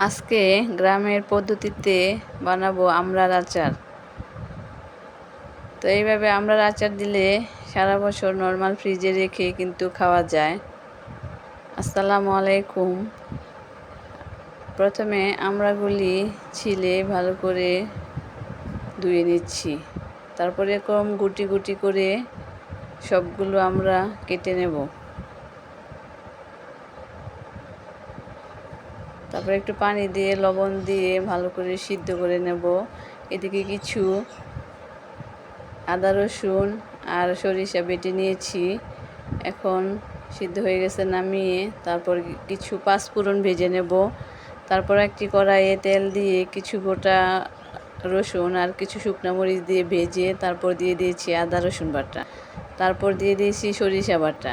আজকে গ্রামের পদ্ধতিতে বানাবো আমড়ার আচার। তো এইভাবে আমড়ার আচার দিলে সারা বছর নর্মাল ফ্রিজে রেখে কিন্তু খাওয়া যায়। আসসালামু আলাইকুম। প্রথমে আমড়াগুলি ছিলে ভালো করে ধুয়ে নিচ্ছি। তারপরে এরকম গুটি গুটি করে সবগুলো আমরা কেটে নেব। তারপরে একটু পানি দিয়ে লবণ দিয়ে ভালো করে সিদ্ধ করে নেব। এদিকে কিছু আদা রসুন আর সরিষা বেটে নিয়েছি। এখন সিদ্ধ হয়ে গেছে, নামিয়ে তারপর কিছু পাঁচফোড়ন ভেজে নেব। তারপর একটি কড়াইয়ে তেল দিয়ে কিছু গোটা রসুন আর কিছু শুকনো মরিচ দিয়ে ভেজে তারপর দিয়ে দিয়েছি আদা রসুন বাটা। তারপর দিয়ে দিয়েছি সরিষা বাটা।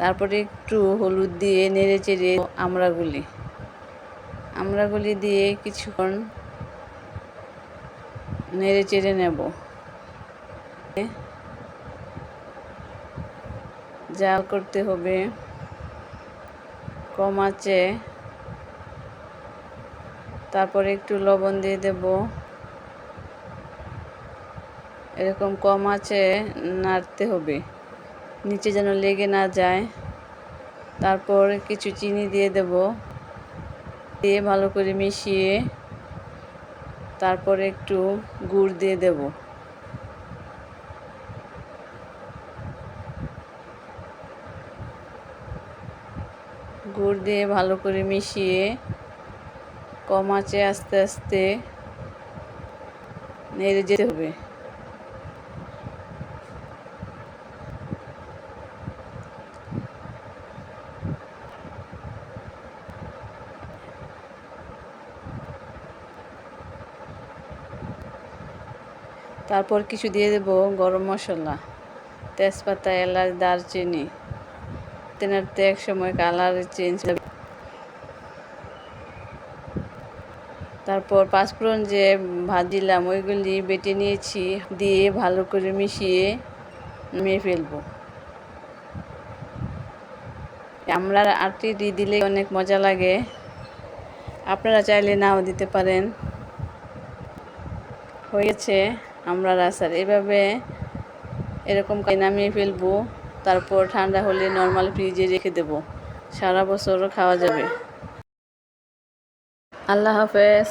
তারপরে একটু হলুদ দিয়ে নেড়ে চেড়ে আমড়াগুলি দিয়ে কিছুক্ষণ নেড়ে চেড়ে নেব। জাল করতে হবে কম আঁচে। তারপরে একটু লবণ দিয়ে দেব। এরকম কম আঁচে নাড়তে হবে, নিচে যেন লেগে না যায়। তারপর কিছু চিনি দিয়ে দেব, দিয়ে ভালো করে মিশিয়ে তারপরে একটু গুড় দিয়ে দেব। গুড় দিয়ে ভালো করে মিশিয়ে কম আঁচে আস্তে আস্তে নেড়ে যেতে হবে। তারপর কিছু দিয়ে দেব গরম মশলা, তেজপাতা, এলাচ, দারচিনি। নাড়তে এক সময় কালার চেঞ্জ হবে। তারপর পাঁচফোড়ন যে ভাজিলাম ওইগুলি বেটে নিয়েছি, দিয়ে ভালো করে মিশিয়ে নামিয়ে ফেলবো। আমড়ার আটি দিলে অনেক মজা লাগে, আপনারা চাইলে নাও দিতে পারেন। হয়েছে আমড়ার আচার। এভাবে এরকম নামিয়ে ফেলবো। তারপর ঠান্ডা হলে নর্মাল ফ্রিজে রেখে দেব, সারা বছরও খাওয়া যাবে। আল্লাহ হাফেজ।